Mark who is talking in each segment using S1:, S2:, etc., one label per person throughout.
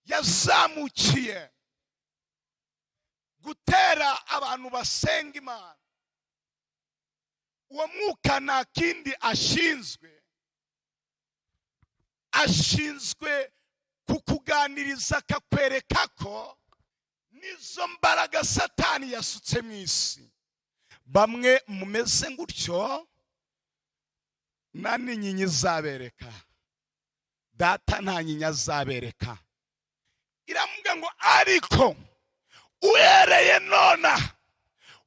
S1: yazamukiye gutera abantu basenga Imana. Uwo mwuka nta kindi ashinzwe kukuganiriza akakwereka ko nizo mbaraga Satani yasutse mu isi. Bamwe mumeze ngutyo, nta n'inyinya izabereka, data nta nyinya azabereka. Iramubwira ngo ariko uhereye nona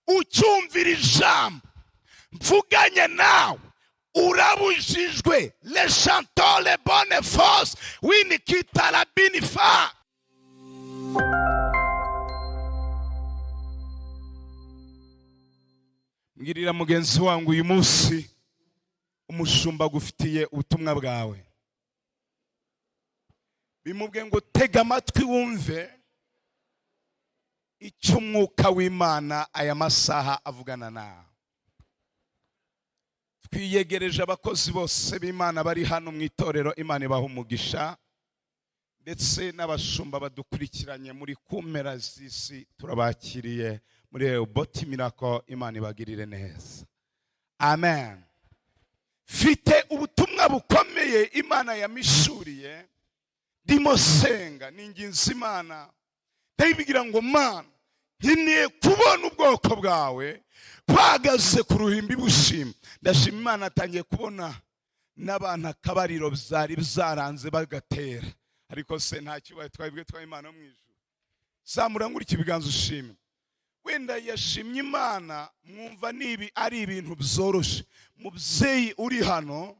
S1: ucyumvira ijambo mvuganye nawe urabujijwe. Le chanteur les bonnes forces wini kitarabini fa. Mbwirira mugenzi wangu uyu munsi umushumba gufitiye ubutumwa bwawe. Bimubwiye ngo tega amatwi wumve icyo umwuka w'Imana aya masaha avugana nawe. Twiyegereje abakozi bose b'Imana bari hano mu itorero, Imana ibaha umugisha, ndetse n'abashumba badukurikiranye muri kumpera z'isi turabakiriye muri boti mirako. Imana ibagirire neza, amen. Fite ubutumwa bukomeye Imana yamishuriye, ndimo senga ninginze Imana, ndayibigira ngo Mana nkeneye kubona ubwoko bwawe bahagaze ku ruhimbi bushima. Ndashima Imana atangiye kubona n'abantu akabariro byari byaranze bagatera, ariko se nta kibaye twabibwe twa Imana mu ijuru. Zamura nguri kibiganza ushime. Wenda yashimye Imana mwumva nibi ari ibintu byoroshe. Mubyeyi uri hano,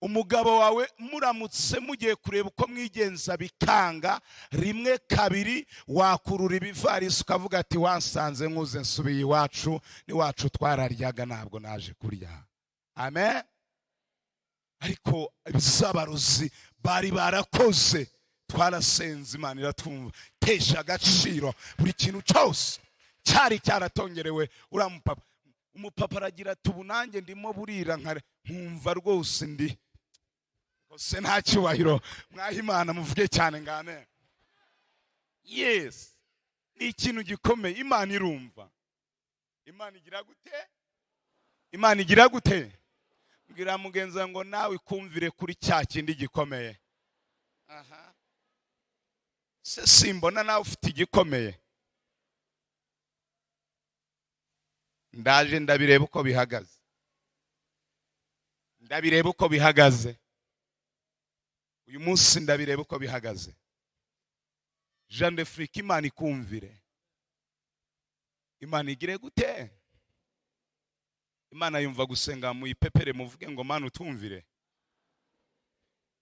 S1: umugabo wawe muramutse mugiye kureba uko mwigenza bikanga, rimwe kabiri wakurura ibivarisi ukavuga ati wansanze nkuze nsubiye iwacu, ni wacu twararyaga ntabwo naje kurya. Amen. Ariko ibisabaruzi bari barakoze, twarasenze Imana iratwumva. Tesha agaciro buri kintu cyose cyari cyaratongerewe. Uramupapa umupapa aragira ati ubu nanjye ndimo burira nkumva rwose ndi kose nta cyubahiro. Mwaha Imana muvuge cyane ngo amen. Yes, ni ikintu gikomeye. Imana irumva. Imana igira gute? Imana igira gute? Mbwira mugenza ngo nawe kumvire kuri cya kindi gikomeye. Aha, se simbona nawe ufite igikomeye. Ndaje ndabireba uko bihagaze, ndabireba uko bihagaze uyu munsi, ndabireba uko bihagaze. Jean de Afrique, Imana ikumvire. Imana igire gute? Imana yumva gusenga mu ipepere muvuge ngo Mana utumvire.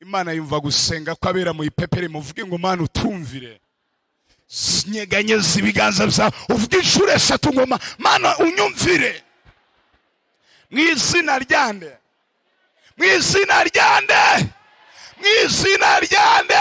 S1: Imana yumva gusenga kwabera mu ipepere muvuge ngo Mana utumvire. Nyeganyeza ibiganza byawe uvuge inshuro eshatu ngo Mana unyumvire. Mu izina ryande, mu izina ryande, mu izina ryande.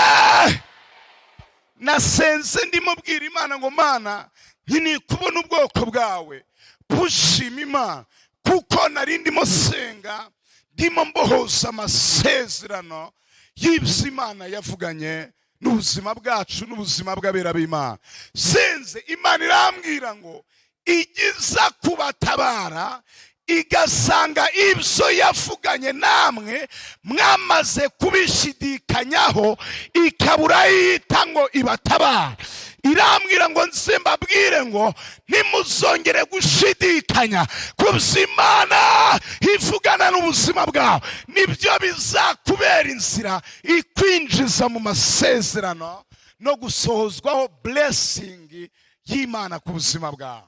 S1: Nasenze ndimo bwira Imana ngo Mana nkeneye kubona ubwoko bwawe bushima Imana, kuko nari ndimo senga ndimo mbohoza amasezerano y'ibyo Imana yavuganye n'ubuzima bwacu n'ubuzima bw'abera b'Imana. Senze Imana irambwira ngo igiza kubatabara igasanga ibyo yavuganye namwe mwamaze kubishidikanyaho ikabura yita ngo ibatabara. Irambwira ngo nze mbabwire ngo ntimuzongere gushidikanya ku Imana ivugana n'ubuzima bwawe. Nibyo bizakubera inzira ikwinjiza mu masezerano no gusohozwaho blessing y'Imana ku buzima bwawe.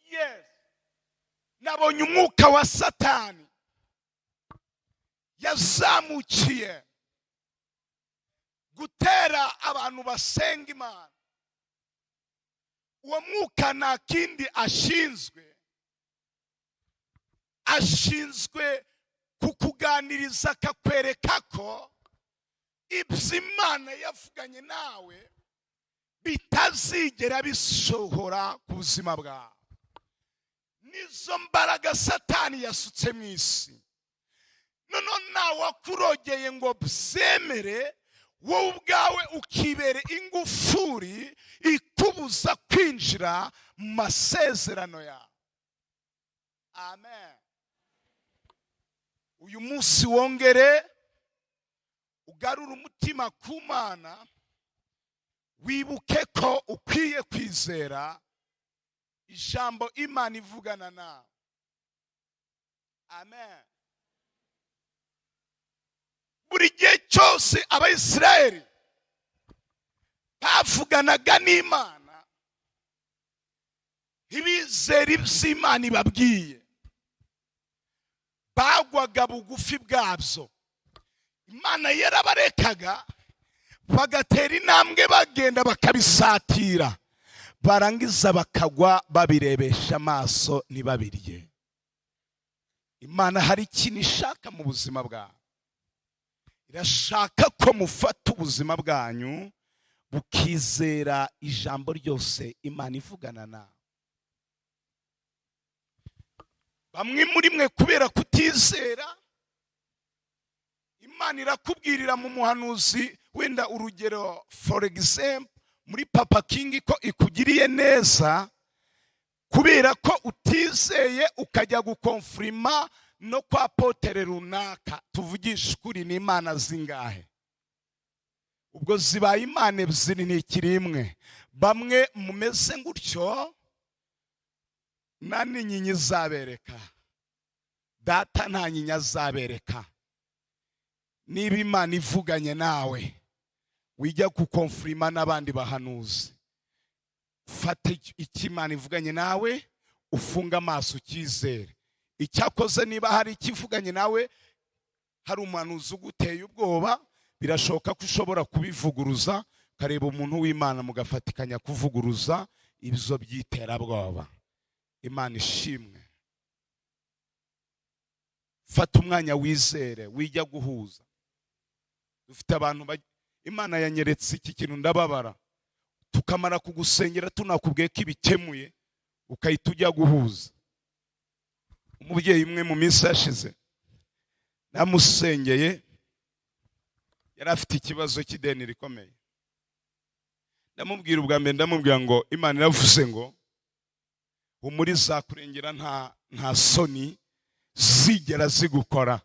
S1: Yes, nabonye umwuka wa Satani yazamukiye gutera abantu basenga Imana. Uwo mwuka nta kindi ashinzwe kukuganiriza akakwereka ko ibyo Imana yavuganye nawe bitazigera bisohora ku buzima bwawe. Nizo mbaraga Satani yasutse mu isi. Noneho nawe wakurogeye ngo byemere, wowe ubwawe ukibere ingufuri ikubuza kwinjira mu masezerano yawe. Amen. Uyu munsi wongere ugarura umutima ku Mana, wibuke ko ukwiye kwizera ijambo Imana ivugana nawe. Amen. Buri gihe cyose Abayisiraheli bavuganaga n'Imana, ntibizere ibyo Imana ibabwiye, bagwaga bugufi bwabyo. Imana yarabarekaga bagatera intambwe bagenda bakabisatira, barangiza bakagwa babirebesha amaso ntibabirye. Imana hari ikintu ishaka mu buzima bwawe. Irashaka ko mufata ubuzima bwanyu bukizera ijambo ryose Imana ivugana nawe. Bamwe muri mwe kubera kutizera, Imana irakubwirira mu muhanuzi, wenda urugero for example muri Papa King, ko ikugiriye neza kubera ko utizeye ukajya gukonfirima no kwa potere runaka. Tuvugisha ukuri, ni Imana zingahe? Ubwo zibaye Imana ebyiri ntikiri imwe. Bamwe mumeze gutyo, nta n'inyinya izabereka, data nta nyinya azabereka. Niba Imana ivuganye nawe, wijya gukonfirima n'abandi bahanuzi, fata icyo Imana ivuganye nawe, ufunga amaso ukizere. Icyakoze niba hari ikivuganye nawe, hari umuhanuzi uguteye ubwoba, birashoboka ko ushobora kubivuguruza, kareba umuntu w'Imana mugafatikanya kuvuguruza ibyo by'iterabwoba. Imana ishimwe. Fata umwanya wizere, wijya guhuza. Dufite abantu Imana yanyeretse iki kintu ndababara, tukamara kugusengera tunakubwiye ko ibikemuye, ukahita ujya guhuza. Umubyeyi umwe mu minsi yashize namusengeye, yari afite ikibazo cy'ideni rikomeye. Ndamubwira ubwa mbere, ndamubwira ngo Imana iravuze ngo umuri zakurengera, nta soni zigera zigukora.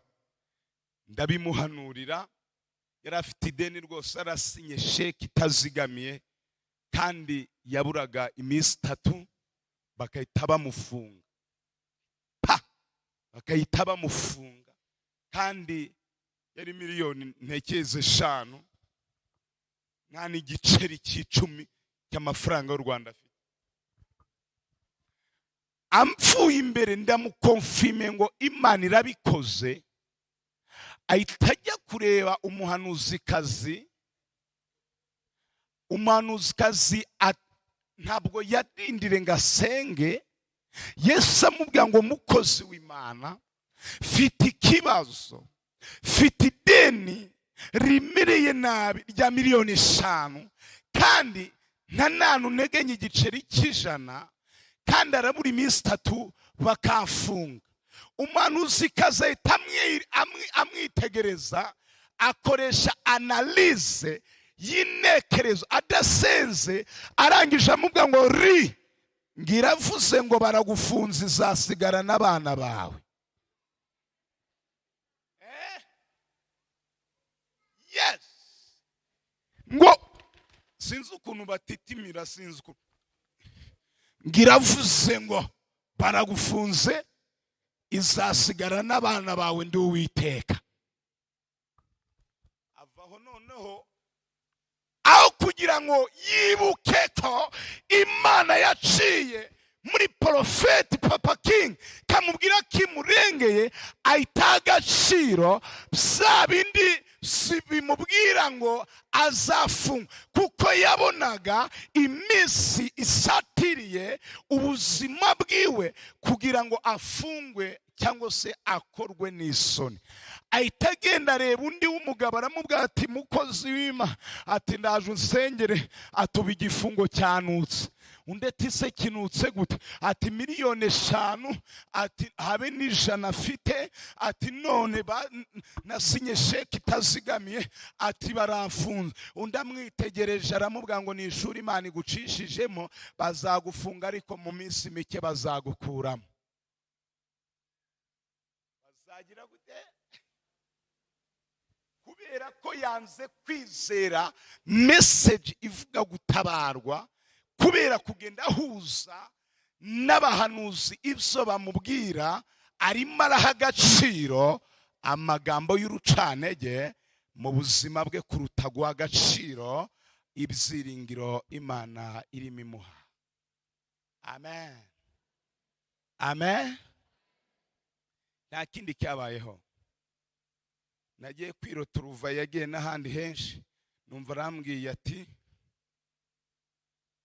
S1: Ndabimuhanurira. Yari afite ideni rwose, arasinye sheki itazigamiye, kandi yaburaga iminsi 3 bakahita bamufunga. Bakahita bamufunga, kandi yari miliyoni ntekeze 5, nta n'igiceri cy'10 cy'amafaranga y'u Rwanda afite. Amfuye imbere ndamukonfirme ngo Imana irabikoze, ahita ajya kureba umuhanuzikazi. Umuhanuzikazi ntabwo yadindire ngo asenge. Yesu amubwira ngo mukozi w'Imana, fite ikibazo, fite ideni rimereye nabi rya miliyoni 5, kandi nta ntegenye igiceri cy'100, kandi arabura iminsi 3 bakamfunga. Umuhanuzikazi ahita amwitegereza, akoresha analyse y'intekerezo adasenze, arangije amubwira ngo ngiravuze ngo baragufunza, izasigara n'abana bawe. Yes. Ngo sinzi ukuntu batitimira, sinzi ukuntu. Ngiravuze ngo baragufunze, izasigara n'abana bawe, ndi Uwiteka. Avaho noneho, aho kugira ngo yibuke ko Imana yaciye muri Profeti Papa King kamubwira kimurengeye, ahita agaciro bya bindi bimubwira ngo azafunga, kuko yabonaga iminsi isatiriye ubuzima bwiwe kugira ngo afungwe cyangwa se akorwe n'isoni. Ahita agenda areba undi w'umugabo, aramubwira ati mukozi w'Imana, ati ndaje unsengere, atuba igifungo cyanutse. undi ati se kinutse gute, ati miliyoni 5, ati habe n'ijana afite, ati none nasinye sheki itazigamiye, ati baramfunze. Undi amwitegereje aramubwira ngo ni ishuri Imana igucishijemo, bazagufunga ariko mu minsi mike bazagukuramo. Bazagira gute? Kubera ko yanze kwizera message ivuga gutabarwa, kubera kugenda ahuza n'abahanuzi ibyo bamubwira, arimo araha agaciro amagambo y'urucanege mu buzima bwe kuruta guha agaciro ibyiringiro Imana irimo imuha. Amen, amen. Nta kindi cyabayeho. Nagiye kwiroturuva, yagiye n'ahandi henshi, numva arambwiye ati,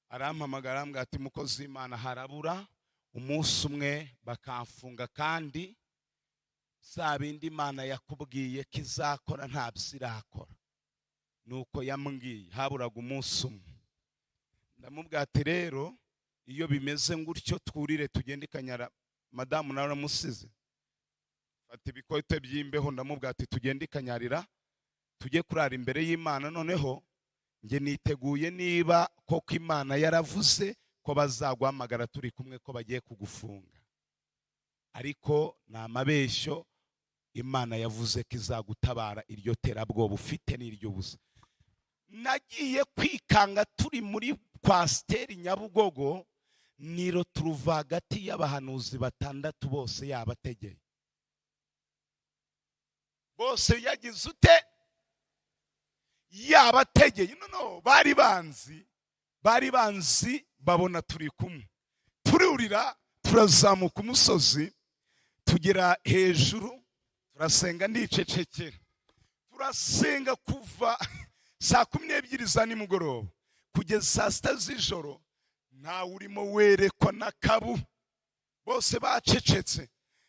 S1: arampamagara arambwira ati mukozi w'Imana, harabura umunsi umwe bakamfunga, kandi za bindi Imana yakubwiye ko izakora ntabyo irakora. Nuko yambwiye haburaga umunsi umwe. Ndamubwira ati rero iyo bimeze ngutyo twurire tugende Ikanyara, madamu nawe aramusize, ati bikote by'imbeho. Ndamubwira ati tugende Ikanyarira tujye kurara imbere y'Imana, noneho nge niteguye niba koko Imana yaravuze ko bazaguhamagara turi kumwe ko bagiye kugufunga, ariko ni amabeshyo. Imana yavuze ko izagutabara, iryo terabwoba ufite n'iryo busa. Nagiye kwikanga turi muri Kwasiteri Nyabugogo, niro turuva hagati y'abahanuzi 6 bose yabategeye. Bose yagize ute? Yabategeye. No, bari banzi babona turi kumwe. Tururira turazamuka umusozi, tugera hejuru, turasenga ndicecekera. Turasenga kuva saa 12 za nimugoroba kugeza saa 6 z'ijoro, nta urimo werekwa na kabu, bose bacecetse.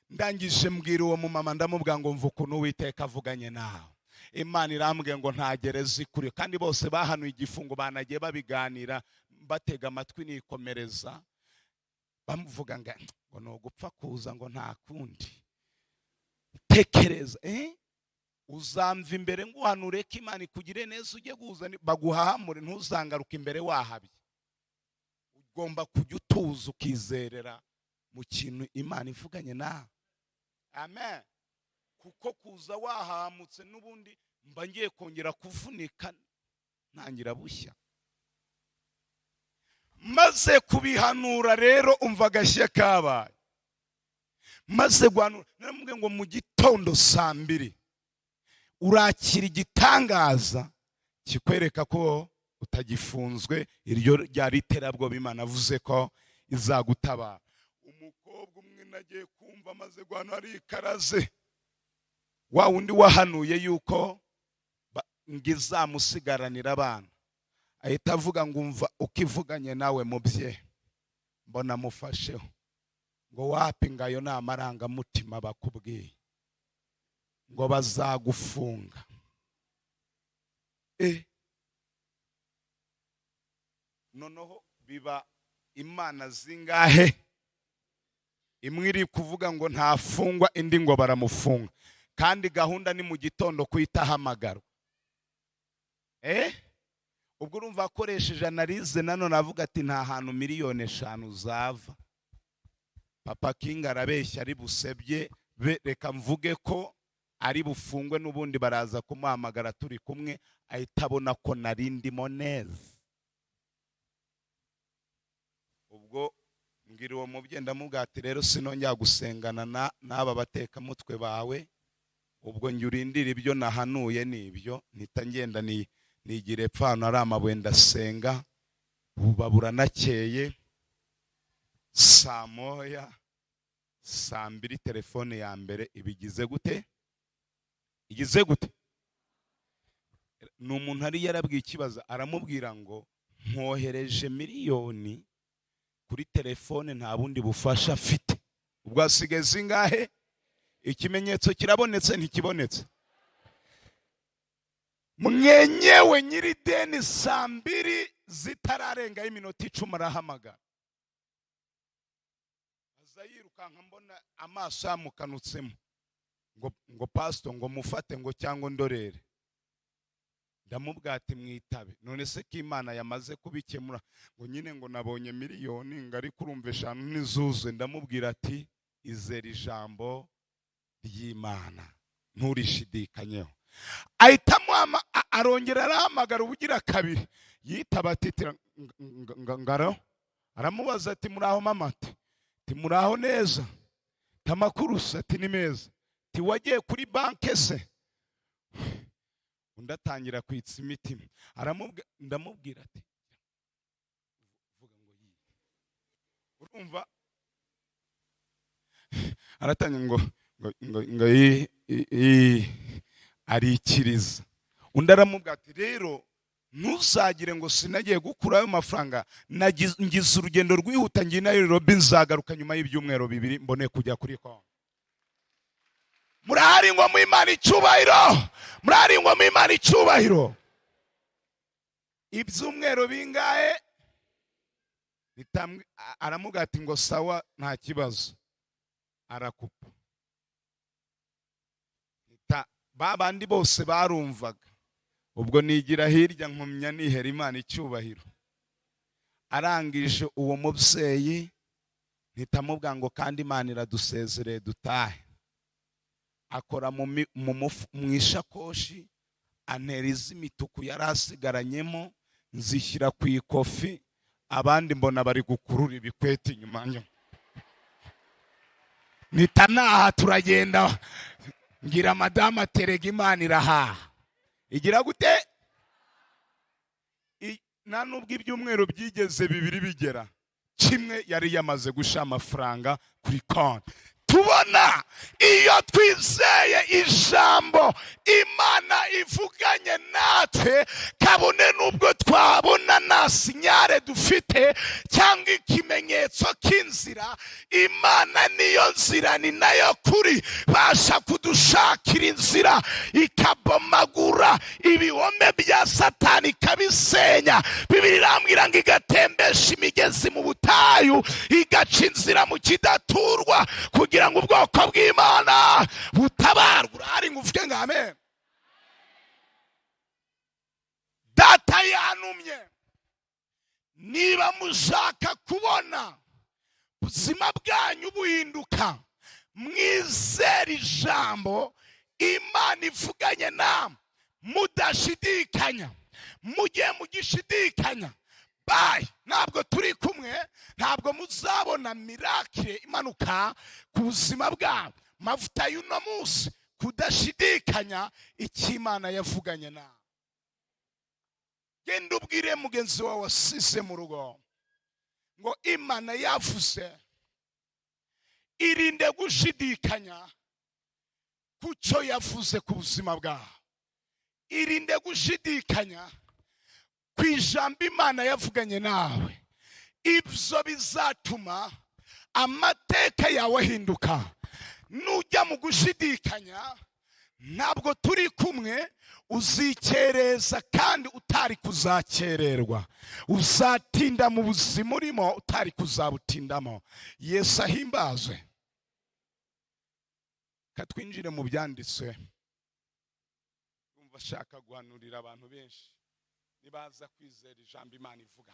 S1: Ndangije mbwira uwo mumama, ndamubwira ngo mvuka n'Uwiteka avuganye nawe. Imana irambwiye ngo ntagereza ikuri, kandi bose bahanuye igifungo, banagiye babiganira batega amatwi nikomereza, bamuvuga ngo no gupfa kuza ngo nta kundi. Tekereza, uzamva imbere ngo uhanure ko Imana ikugire neza, ujye guza baguhahamure, ntuzangaruka imbere wahabye. Ugomba kujya utuza ukizerera mu kintu Imana ivuganye nawe. Amen. Kuko kuza wahamutse n'ubundi mba ngiye kongera kuvunika ntangira bushya. Maze kubihanura rero umva agashya kabaye. Maze guhanura, naramubwiye ngo mu gitondo saa 2 urakira igitangaza kikwereka ko utagifunzwe, iryo ryari terabwoba Imana avuze ko izagutabara. Umukobwa umwe nagiye kumva maze guhanura ari ikaraze, wa wundi wahanuye yuko ngizamusigaranira abana, ahita avuga ngo umva ukivuganye nawe mubye, mbona mufasheho ngo wapi ngayo ni amarangamutima bakubwiye ngo bazagufunga. Noneho biba Imana zingahe? Imwe iri kuvuga ngo ntafungwa, indi ngo baramufunga, kandi gahunda ni mu gitondo kwita hamagaro. Ubwo urumva akoresheje analize, nanone avuga ati nta hantu miliyoni 5 zava. Papa King arabeshya ari busebye, reka mvuge ko ari bufungwe n'ubundi baraza kumuhamagara turi kumwe, ahita abona ko narindimo neza. Ubwo mbwira uwo mubyeyi ndamubwira ati rero sinongera gusengana n'aba bateka mutwe bawe, ubwo njye urindira ibyo nahanuye n'ibyo, mpita ngenda nigire pfano ari amabuye ndasenga. Babura nakeye saa 1, saa 2 telefone ya mbere ibigize gute? Igize gute? N'umuntu ari yarabwiye ikibazo, aramubwira ngo nkohereje miliyoni kuri telefone, nta bundi bufasha afite. Ubwo asigaye zingahe? Ikimenyetso kirabonetse ntikibonetse? Mwenyewe nyiri deni saa 2 zitararenga iminota 10 arahamagara. yirukanka mbona amaso yamukanutsemo ngo pastor ngo mufate ngo cyangwa ndorere. Ndamubwira ati mwitabe. None se ko Imana yamaze kubikemura ngo nyine ngo nabonye miliyoni ngari kurumva 5 nizuze. Ndamubwira ati izere ijambo ry'Imana nturishidikanyeho. Ahitamo arongera arahamagara ubugira kabiri yitaba atitira ngaro. Aramubaza ati muraho mama? Ati muraho neza. Tamakuru ati ni meza. Ati wagiye kuri banke se? Undatangira kwitsa imitima. Ndamubwira ati vuga ngo yi. Urumva aratanya ngo arikiriza. Undi aramubwira ati rero ntuzagire ngo sinagiye gukura ayo mafaranga, ngize urugendo rwihuta ngiye na Nairobi, nzagaruka nyuma y'ibyumweru 2 mbone kujya kuri konti. Murahari ngo mu Imana icyubahiro, murahari ngo mu Imana icyubahiro. Ibyumweru bingahe aramubwira ati ngo sawa nta kibazo. Arakupa. Babandi bose barumvaga. Ubwo nigira hirya nkumya nihera Imana icyubahiro. Arangije uwo mubyeyi ntitamubwira ngo kandi Imana iradusezereye dutahe. Akora mu ishakoshi antera iz'imituku yari asigaranyemo, nzishyira ku ikofi. Abandi mbona bari gukurura ibikweti inyuma nyo. Nitanaha turagenda ngira madama terega Imana irahaha. Igira gute? Na nubwo ibyumweru byigeze 2 bigera, kimwe yari yamaze gusha amafaranga kuri konti. Tubona iyo twizeye ijambo Imana ivuganye natwe, kabone nubwo twabona nta sinyare dufite cyangwa ikimenyetso k'inzira, Imana niyo nzira ni nayo kuri, basha kudushakira inzira ikabomagura ibihome bya Satani kabisenya. Bibiri irambwira ngo igatembesha imigezi mu butayu, igaca inzira mu kidaturwa kugira ngo ubwoko bw'Imana butabarwe. Urahari ngo uvuge ngo amen. Data yanumye, niba mushaka kubona ubuzima bwanyu buhinduka, mwizere ijambo Imana ivuganye namwe mudashidikanya. Mugiye mugishidikanya, bye, ntabwo turi kumwe, ntabwo muzabona miracle imanuka ku buzima bwawe. Mavuta y'uno munsi kudashidikanya icyo Imana yavuganye nawe. Genda ubwire mugenzi wawe wasize mu rugo ngo Imana yavuze. Irinde gushidikanya kucyo yavuze ku buzima bwawe. Irinde gushidikanya ku ijambo Imana yavuganye nawe. Ibyo bizatuma amateka yawe ahinduka. Nujya mu gushidikanya, ntabwo turi kumwe, uzikereza kandi utari kuzakererwa. Uzatinda mu buzima urimo utari kuzabutindamo. Yesu ahimbazwe. Katwinjire mu byanditswe. Umva shaka guhanurira abantu benshi nibaza kwizera ijambo Imana ivuga.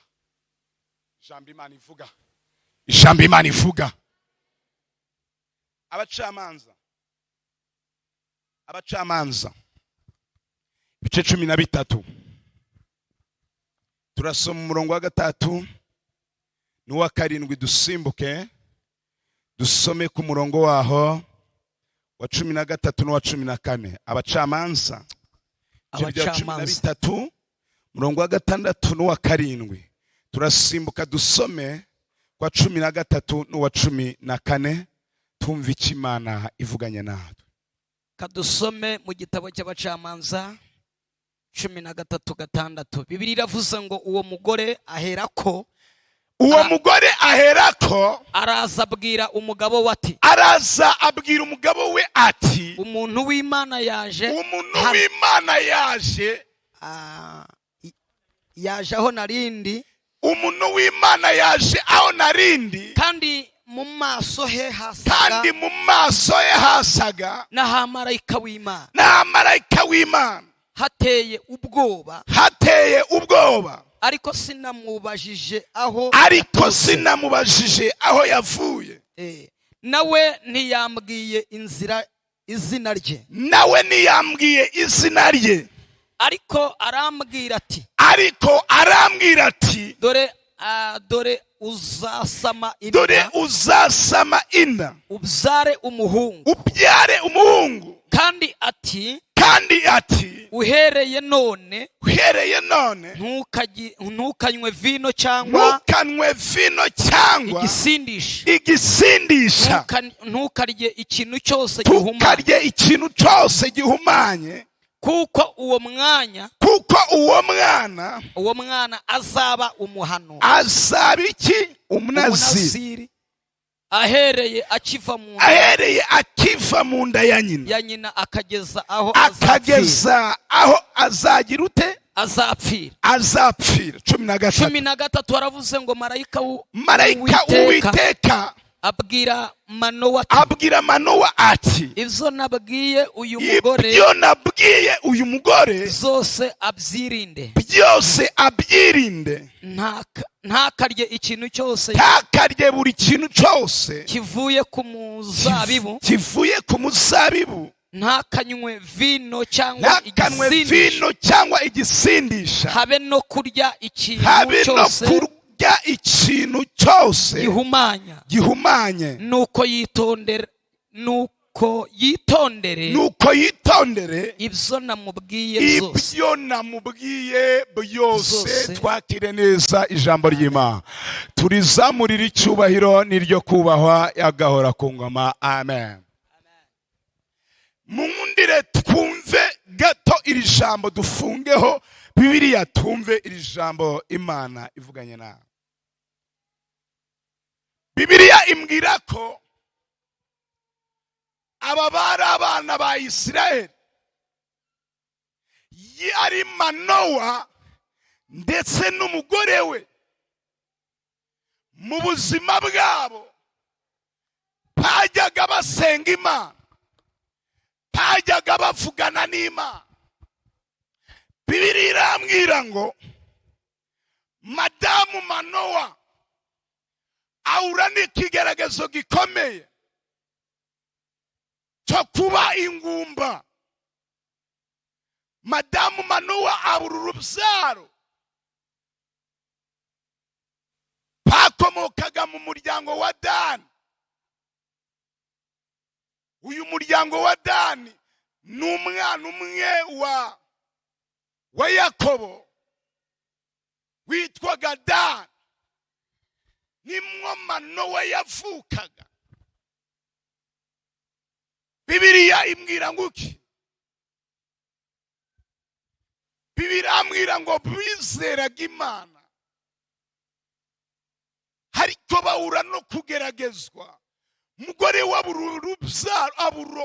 S1: Ijambo Imana ivuga. Ijambo Imana ivuga. Abacamanza ibice 13 turasoma umurongo wa 3 n'uwa 7. Dusimbuke dusome ku murongo waho wa 13 n'uwa 14. Abacamanza 13 murongo wa 6 n'uwa 7. Turasimbuka dusome kwa 13 n'uwa 14. Tumva icyo Imana ivuganye natwe.
S2: Kadusome mu gitabo cy'Abacamanza 13:6. Bibiri iravuze ngo uwo mugore aherako araza abwira umugabo we ati,
S1: araza abwira umugabo we ati,
S2: umuntu w'Imana yaje,
S1: yaje
S2: aho narindi
S1: umuntu w'Imana yaje aho narindi,
S2: kandi mu maso he hasaga n'ahamarayika w'Imana, hateye ubwoba, ariko sinamubajije aho yavuye. Nawe ntiyambwiye izina rye, ariko arambwira ati dore uzasama inda ubyare umuhungu, kandi ati uhereye none ntukanywe vino cyangwa igisindisha, ntukarye ikintu cyose gihumanye, kuko uwo mwana azaba umunaziri ahereye akiva mu nda ya nyina akageza aho azagira ute, azapfira. 13 waravuze ngo marayika w'Uwiteka abwira Manowa ati ibyo nabwiye uyu mugore byose abyirinde, ntakarye ikintu cyose, buri kintu cyose kivuye ku muzabibu, ntakanywe vino cyangwa igisindisha, habe no kurya ikintu cyose gihumanye, nuko yitondere ibyo namubwiye byose. Twakire neza ijambo ry'Imana, turizamurira icyubahiro n'iryo kubahwa yagahora ku ngoma. Amen. Mundire twumve gato iri jambo, dufungeho Bibiliya, tumve iri jambo Imana ivuganye nawe. Bibiliya imbwira ko aba bari abana ba Isirayeli, yari Manowa ndetse n'umugore we. Mu buzima bwabo bajyaga basenga Imana, bajyaga bavugana n'Imana. Bibiliya irambwira ngo madamu Manowa ahura n'ikigaragazo gikomeye cyo kuba ingumba. Madamu Manowa abura urubyaro, bakomokaga mu muryango wa Dani. Uyu muryango wa Dani ni umwana umwe wa Yakobo witwaga Dani, nimwo Manowa yavukaga. Bibiliya imbwira ngo iki? Bibiliya imbwira ngo bizeraga Imana, ariko bahura no kugeragezwa. Mugore wabura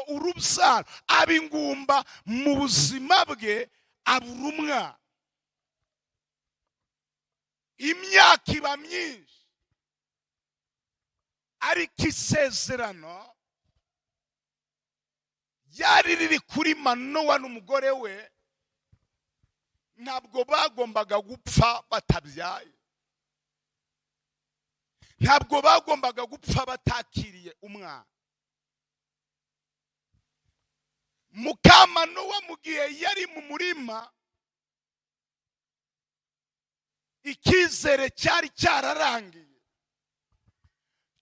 S2: urubyaro, abingumba mu buzima bwe, abura umwana. Imyaka iba myinshi, ariko isezerano ryari riri kuri Manowa n'umugore we. Ntabwo bagombaga gupfa batabyaye, ntabwo bagombaga gupfa batakiriye umwana. Manowa mu gihe yari mu murima, ikizere cyari cyararangiye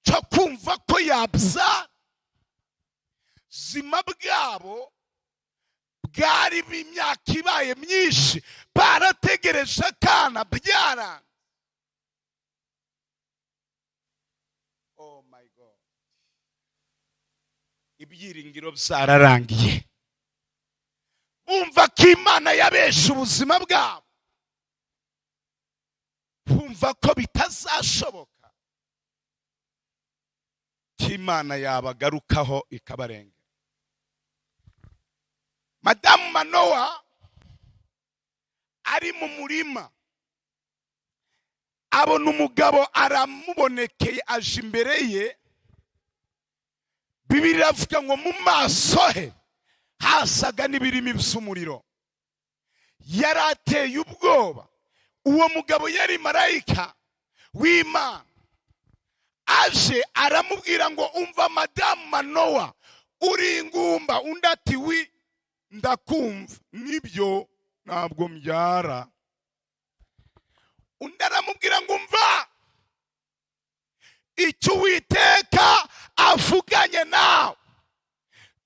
S2: cyo kumva ko yabyara. Zima bwabo bwari imyaka ibaye myinshi, barategereje akana byarana. Oh my God, ibyiringiro byararangiye. Bumva ko Imana yabeshe ubuzima bwabo, bumva ko bitazashoboka ko Imana yabagarukaho ikabarenga. Madamu Manowa ari mu murima,
S1: abona umugabo aramubonekeye aje imbere ye. Bibiliya iravuga ngo mu maso he hasaga n'ibirimi by'umuriro. Yari ateye ubwoba. Uwo mugabo yari marayika w'Imana. Aje aramubwira ngo umva madamu Manowa, uri ingumba. Undi ati wi, ndakumva. Nibyo, ntabwo mbyara. Undi aramubwira ngo umva, icyo Uwiteka avuganye nawe,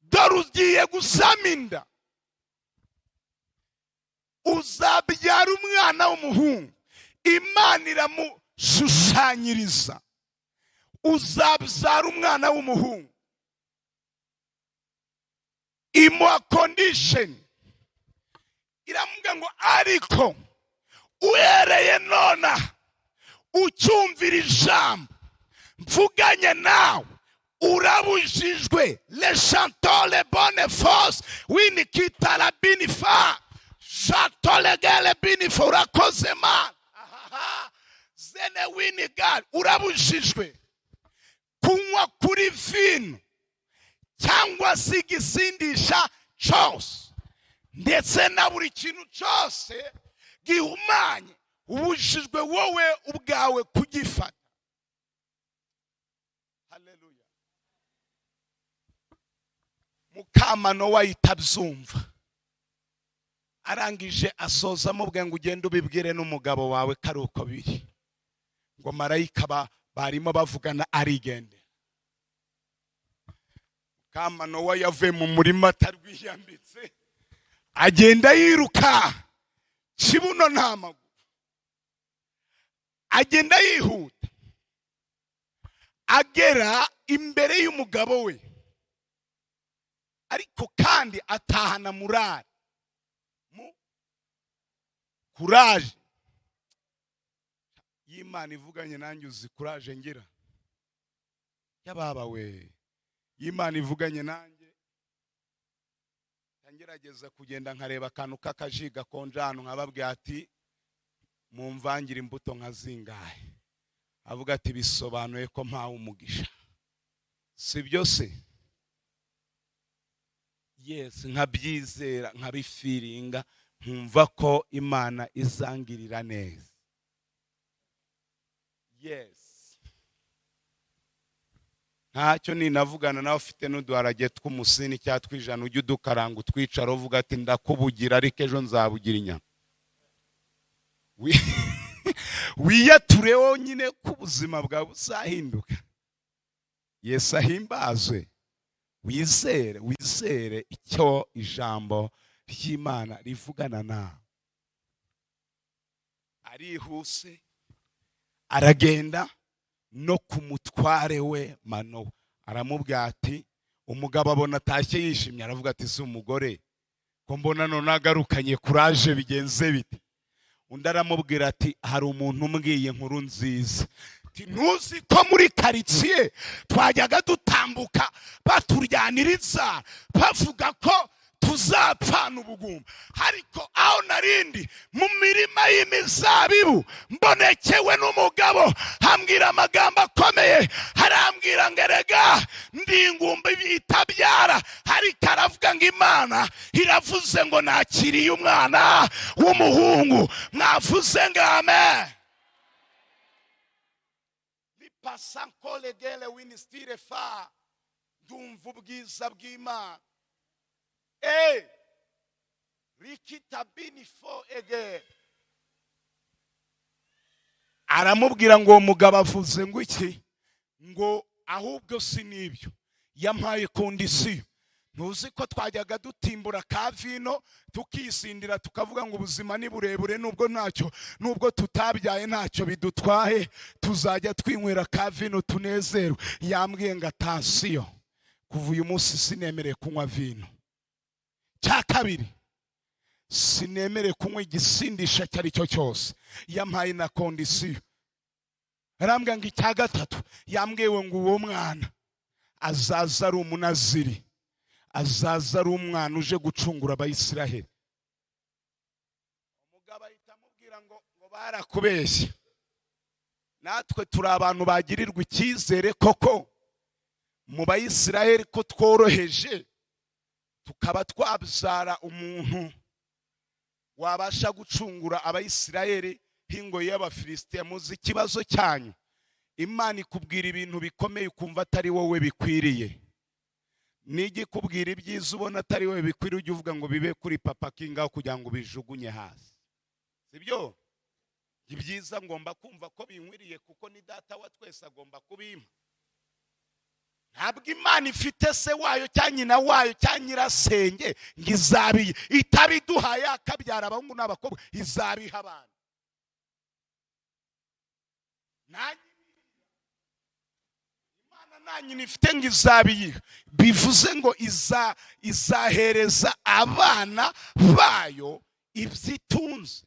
S1: dore ugiye gusama inda, uzabyara umwana w'umuhungu. Imana iramushushanyiriza, uzabyara umwana w'umuhungu. Imuha condition, iramubwira ngo ariko uhereye nona ucyumvira ijambo mvuganye nawe, urabujijwe. Le chanteur le bonne force wini kitala binifa chanteur gale binifa. Urakoze man zene wini gal. Urabujijwe kunywa kuri vino cyangwa se igisindisha cyose, ndetse na buri kintu cyose gihumanye. Ubujijwe wowe ubwawe kugifata. Haleluya. Mukamanowa yitabyumva, arangije asoza amubwira ngo ugende ubibwire n'umugabo wawe ko ari uko biri. Ngo marayika barimo bavugana arigende. Mukamanowa yavuye mu murima atarwiyambitse, agenda yiruka kibuno nta maguru, agenda yihuta, agera imbere y'umugabo we. Ariko kandi atahana murari, kuraje y'Imana ivuganye nanjye. Uzi kuraje ngira yababa we, y'Imana ivuganye nanjye. Ngerageza kugenda nkareba akantu k'akajiga konje hano, nkababwira ati mumvangira imbuto nka zingahe. Avuga ati bisobanuye ko mpawe umugisha. Si byose? Yes, nkabyizera, nkabifiringa, nkumva ko Imana izangirira neza. Yes. Ntacyo ninavugana nawe ufite n'uduharage tw'umusini cyangwa twijana, ujye udukaranga utwicara uvuga ati ndakubugira ariko ejo nzabugira inyama. Wiyature wonyine ko ubuzima bwawe buzahinduka. Yesu ahimbazwe. Wizere icyo ijambo ry'Imana rivugana nawe. Arihuse aragenda no ku mutware we Manowa, aramubwira ati, umugabo abona atashye yishimye, aravuga ati si umugore ko mbona none agarukanye kuraje, bigenze bite? Undi aramubwira ati hari umuntu umbwiye inkuru nziza. Ntuzi ko muri karitsiye twajyaga dutambuka baturyaniriza bavuga ko tuzapfana ubugumba, ariko aho narindi mu mirima y'imizabibu mbonekewe n'umugabo hambwira amagambo akomeye. Harambwira ngo erega ndi ingumba itabyara, ariko aravuga ngo Imana iravuze ngo nakiriye umwana w'umuhungu. Mwavuze ngo amen. Lipasankole gele winistire fa, ndumva ubwiza bw'Imana. Rikita binifo ege. Aramubwira ngo umugabo avuze ngo iki? Ngo ahubwo si nibyo, yampaye kondisiyo. Ntuzi ko twajyaga dutimbura ka vino tukisindira tukavuga ngo ubuzima ni burebure, nubwo tutabyaye ntacyo bidutwaye, tuzajya twinywera ka vino tunezerwe. Yambwiye ngo atasiyo, kuva uyu munsi sinemereye kunywa vino. Cya kabiri, sinemere kunywa igisindisha icyo ari cyo cyose. Yampaye na kondisiyo. Arambwira ngo icya gatatu, yambwiwe ngo uwo mwana azaza ari umunaziri, azaza ari umwana uje gucungura Abayisiraheli. Umugabo ahita amubwira ngo barakubeshya, natwe turi abantu bagirirwa icyizere koko mu Bayisiraheli ko tworoheje tukaba twabyara umuntu wabasha gucungura Abayisiraheli hingo y'Abafilisitiya. Muzi ikibazo cyanyu, Imana ikubwira ibintu bikomeye ukumva atari wowe bikwiriye. Nigi kubwira ibyiza ubona atari wowe bikwiriye ujye uvuga ngo bibe kuri papa kinga kugira ngo bijugunye hasi. Sibyo? Ibyiza ngomba kumva ko binkwiriye kuko ni data wa twese agomba kubimpa. Ntabwo Imana ifite se wayo cyangwa nyina wayo cyangwa nyirasenge ngo izabiye itabiduhaye akabyara abahungu n'abakobwa izabiha abantu. Imana nta nyina ifite ngo izabiyiha, bivuze ngo izahereza abana bayo ibyo itunze.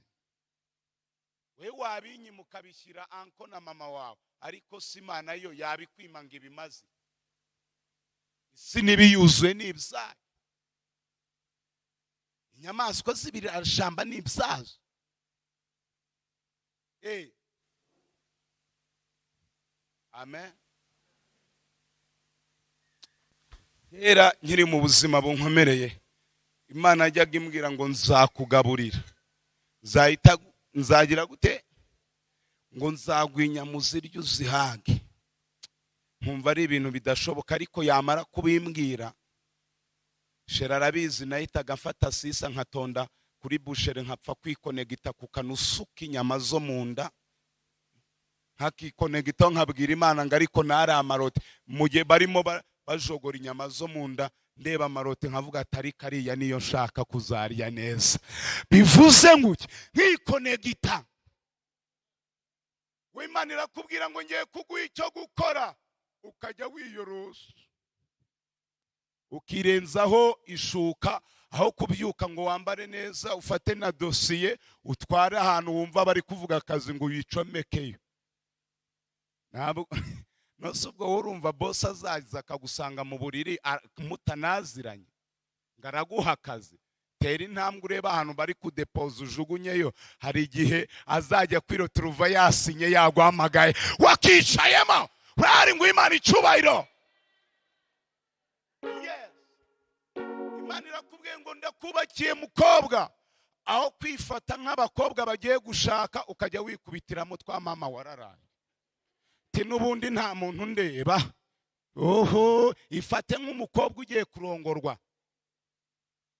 S1: We wabinyima ukabishyira anko na mama wawe, ariko si Imana yo yabikwima ngo ibimaze. Isi n'ibiyuzuye n'ibyayo, inyamaswa z'ibirashamba n'ibyazo. Amen. Kera nkiri mu buzima bunkomereye, Imana yajyaga imbwira ngo nzakugaburira, nzagira gute ngo nzagwinya muziryo uzihage. Nkumva ari ibintu bidashoboka, ariko yamara kubimbwira shera arabizi. Nahitaga mfata sisa nkatonda kuri bushere nkapfa kwikonegita ku kanusuka inyama zo mu nda, nkakikonegita nkabwira Imana ngo ariko nari amarote. Mu gihe barimo bajogora inyama zo mu nda ndeba amarote nkavuga atari kariya niyo nshaka kuzarya neza. Bivuze nguki nkikonegita, we Imana irakubwira ngo ngiye kuguha icyo gukora, ukajya wiyorosa ukirenzaho ishuka, aho kubyuka ngo wambare neza ufate na dosiye utware ahantu wumva bari kuvuga akazi ngo yicomekeyo. Ntabwo nose ubwo urumva boss azaza akagusanga mu buriri mutanaziranye ngo araguha akazi. Tera intambwe ureba ahantu bari kudepoza ujugunyeyo, hari igihe azajya kwiroturuva yasinye yaguhamagaye wakicayemo bari ngo Imana icubahiro. Yes, Imana irakubwiye ngo ndakubakiye mukobwa, aho kwifata nk'abakobwa bagiye gushaka ukajya wikubitiramo twa mama wararaye. Ti nubundi nta muntu ndeba. Oho, ifate nk'umukobwa ugiye kurongorwa.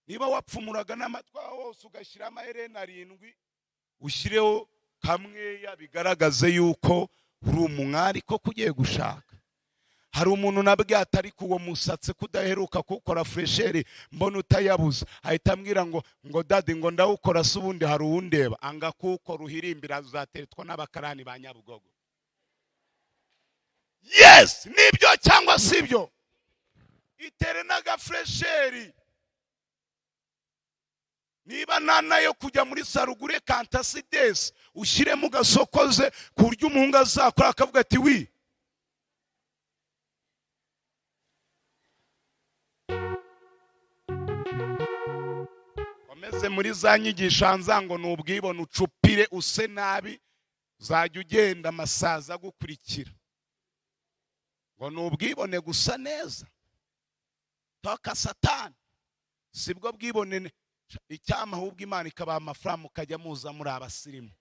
S1: Niba wapfumuraga n'amatwa hose ugashyira amaherena 7 ushyireho kamweya bigaragaze yuko uri umwari ko kugiye gushaka. Hari umuntu nabwiye atari kuwo musatse kudaheruka gukora fresheri mbona utayabuza, ahita ambwira ngo dadi ngo ndawukora se ubundi hari uwundeba. Anga kuko ruhirimbira uzateretwa n'abakarani ba Nyabugogo. Yes, nibyo cyangwa sibyo? Itere naga fresheri. Niba nana yo kujya muri sarugure kantasides ushyire mu gasokoze ku buryo umuhungu azakora akavuga ati wi. Komeze muri za nyigisha nzango n'ubwibone ucupire use nabi uzajya ugenda amasaza gukurikira. Ngo n'ubwibone gusa neza. Toka Satani. Sibwo bwibone icyama ahubwo Imana ikabaha amafaranga ukajya muza muri abasirimu.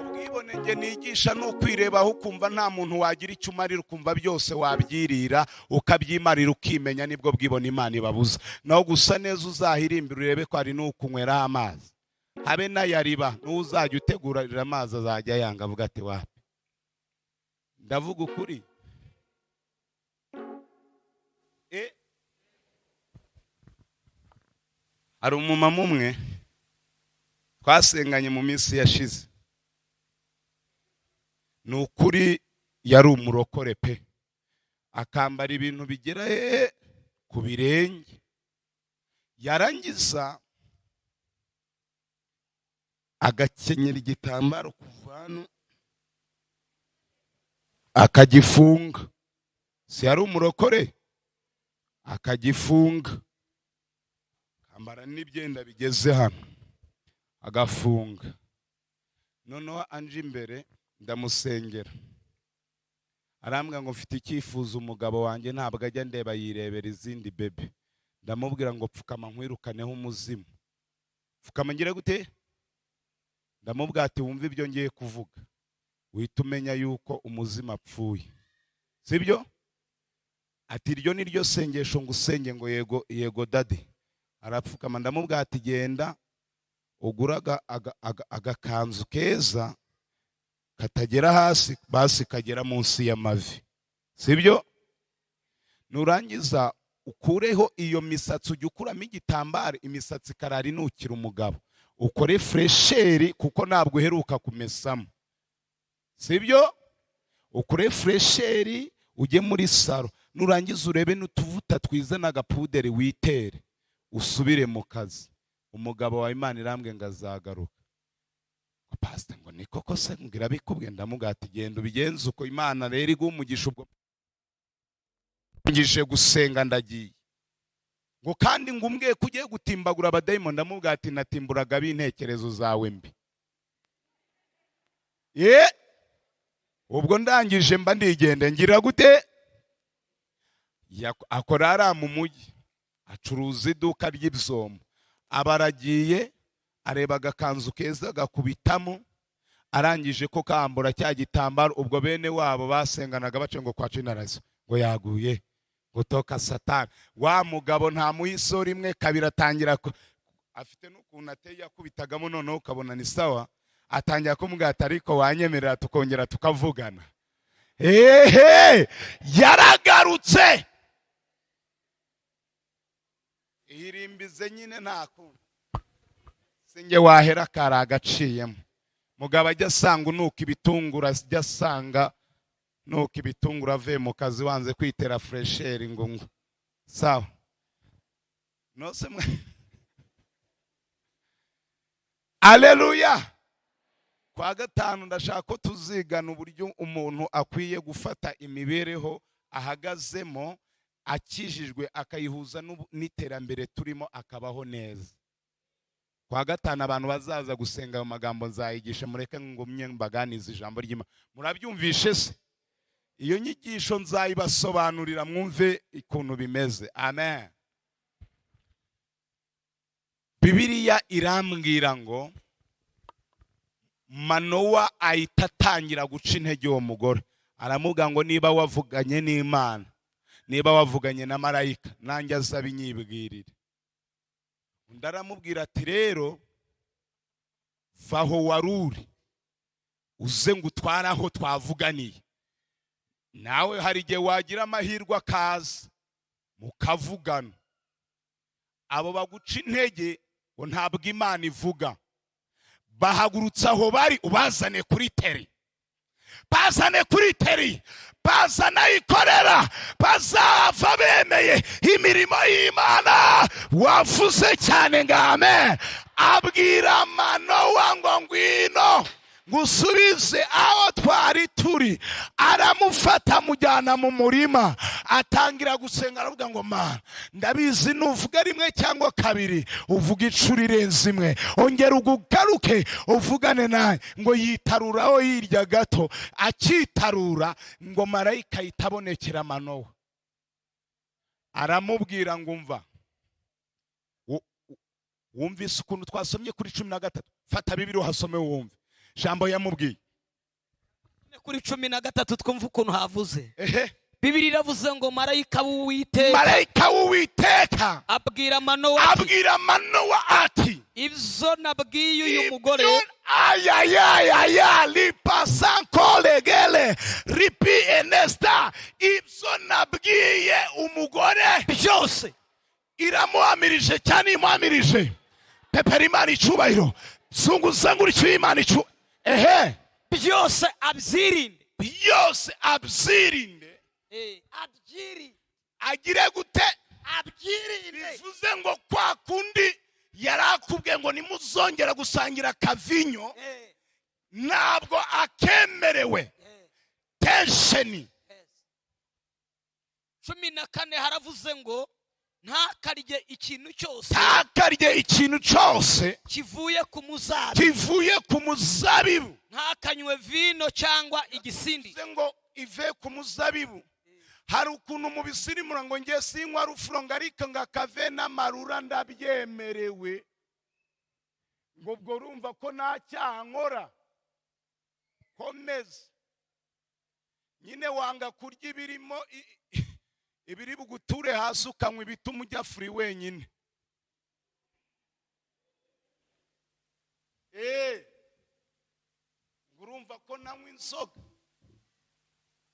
S1: Ubwibone nge nigisha no kwireba aho kumva nta muntu wagira icyo umarira, ukumva byose wabyirira ukabyimarira ukimenya, nibwo bwibone Imana ibabuza. Naho gusa neza uzahirimbira urebe ko ari n'ukunywera amazi habe n'ayariba, n'uzajya utegurira amazi azajya yanga avuga ati wapi. Ndavuga ukuri. Hari umumama umwe twasenganye mu minsi yashize, ni ukuri yari umurokore pe, akambara ibintu bigera ku birenge, yarangiza agakenyera igitambaro kuvana akagifunga. Si yari umurokore? Akagifunga, akambara n'ibyenda bigeze hano, agafunga. Noneho anje imbere ndamusengera, arambwira ngo mfite icyifuzo, umugabo wanjye ntabwo ajya ndeba yirebera izindi bebe. Ndamubwira ngo pfukama nkwirukaneho umuzimu. Pfukama ngira gute? Ndamubwira ati wumva ibyo ngiye kuvuga, uhita umenya yuko umuzima apfuye, sibyo? Ati iryo ni ryo sengesho ngo usenge. Ngo yego yego dade. Arapfukama, ndamubwira ati genda uguraga agakanzu keza katagera hasi, basi kagera munsi y'amavi, sibyo? Nurangiza ukureho iyo misatsi, ujya ukuramo igitambaro, imisatsi karara inukira umugabo. Ukore fresheri kuko ntabwo uheruka kumesamo, sibyo? Ukore fresheri ujye muri saro. Nurangiza urebe n'utuvuta twiza n'agapuderi witere, usubire mu kazi. Umugabo wa Imana irambwe ngo azagaruka. Pastor ngo ni koko se? Ngira bikubwe. Ndamubwira ati genda ubigenze uko. Imana rero igumugisha ubwo ngishe gusenga ndagiye. Ngo kandi ngumbwiye kugiye gutimbagura abadayimoni. Ndamubwira ati natimburaga bintekerezo zawe mbi. Ubwo ndangije mba ndigende ngira gute? Akora ara mu mujyi, acuruza iduka ry'ibzombo. Abaragiye areba agakanzu keza gakubitamo, arangije ko kambura cya gitambaro. Ubwo bene wabo basenganaga bace ngo kwa Cinarazo ngo yaguye gutoka Satani. Wa mugabo nta muhisori imwe kabiri atangira afite n'ukuntu ateye yakubitagamo, noneho ukabona ni sawa, atangira kumugata ariko wanyemerera tukongera tukavugana. Yaragarutse. Ihirimbize nyine ntakundi singe wahera kara agaciyemo. Mugabo ajya asanga unuka ibitungura, ajya asanga nuka ibitungura ave mu kazi wanze kwitera fresheri ngo sawa nose mwe. Haleluya. Kwa gatanu ndashaka ko tuzigana uburyo umuntu akwiye gufata imibereho ahagazemo akijijwe akayihuza n'iterambere turimo akabaho neza. Kwa gatanu abantu bazaza gusenga mu magambo nzayigisha, mureke ngo mbaganize ijambo ry'Imana. Murabyumvishe se? Iyo nyigisho nzayibasobanurira mwumve ikuntu bimeze. Amen. Bibiliya irambwira ngo Manowa ahita atangira guca intege uwo mugore. Aramuga ngo niba wavuganye n'Imana, niba wavuganye na marayika, nanjye azaba inyibwirire. Ndaramubwira ati rero vaho waruri uze ngutwara aho twavuganiye. Nawe hari igihe wagira amahirwe akaza mukavugana. Abo baguca intege ngo ntabwo Imana ivuga. Bahagurutsa aho bari ubazane kuri teri. Bazane kuri teri, bazana ikorera, bazava bemeye imirimo y'Imana. Wavuze cyane ngo amen. Abwira Manowa ngo ngwino ngusubize aho twari turi. Aramufata amujyana mu murima, atangira gusenga. Aravuga ngo Mana, ndabizi nuvuga rimwe cyangwa kabiri uvuga incuro irenze imwe, ongera ugugaruke uvugane nawe. Ngo yitaruraho hirya gato, akitarura ngo marayika yitabonekera Manowa. Aramubwira ngo umva, wumvise ukuntu twasomye kuri 13? Fata Bibiliya uhasome wumve Ijambo yamubwiye
S3: kuri 13 twumva ukuntu havuze. Bibiliya iravuze ngo marayika w'Uwiteka
S1: abwira Manowa ati
S3: ibyo nabwiye uyu mugore
S1: lipasankolegele ripi enesta. Ibyo nabwiye umugore
S3: byose
S1: iramuhamirije cyane, imuhamirije. Pepera Imana icyubahiro, zunguzangurikira Imana icyubahiro.
S3: byose abyirinde,
S1: byose abyirinde. Agire gute?
S3: abyirinde.
S1: Bivuze ngo kwa kundi yarakubwiye ngo nimuzongera gusangira kavinyo, ntabwo akemerewe. Tensheni
S3: 14 haravuze ngo ntakarye ikintu cyose
S1: ntakarye ikintu cyose
S3: kivuye ku muzabibu
S1: kivuye ku muzabibu
S3: ntakanywe vino cyangwa igisindi
S1: ngo ive ku muzabibu. Hari ukuntu mu bisirimura ngo ngiye sinywa rufuro ngo ariko ngakave n'amarura ndabyemerewe, ngo ubwo urumva ko nta cyaha nkora. Komeza nyine wanga kurya ibiri buguture hasi ukanywa ibituma ujya free wenyine. Urumva ko nanywa inzoga.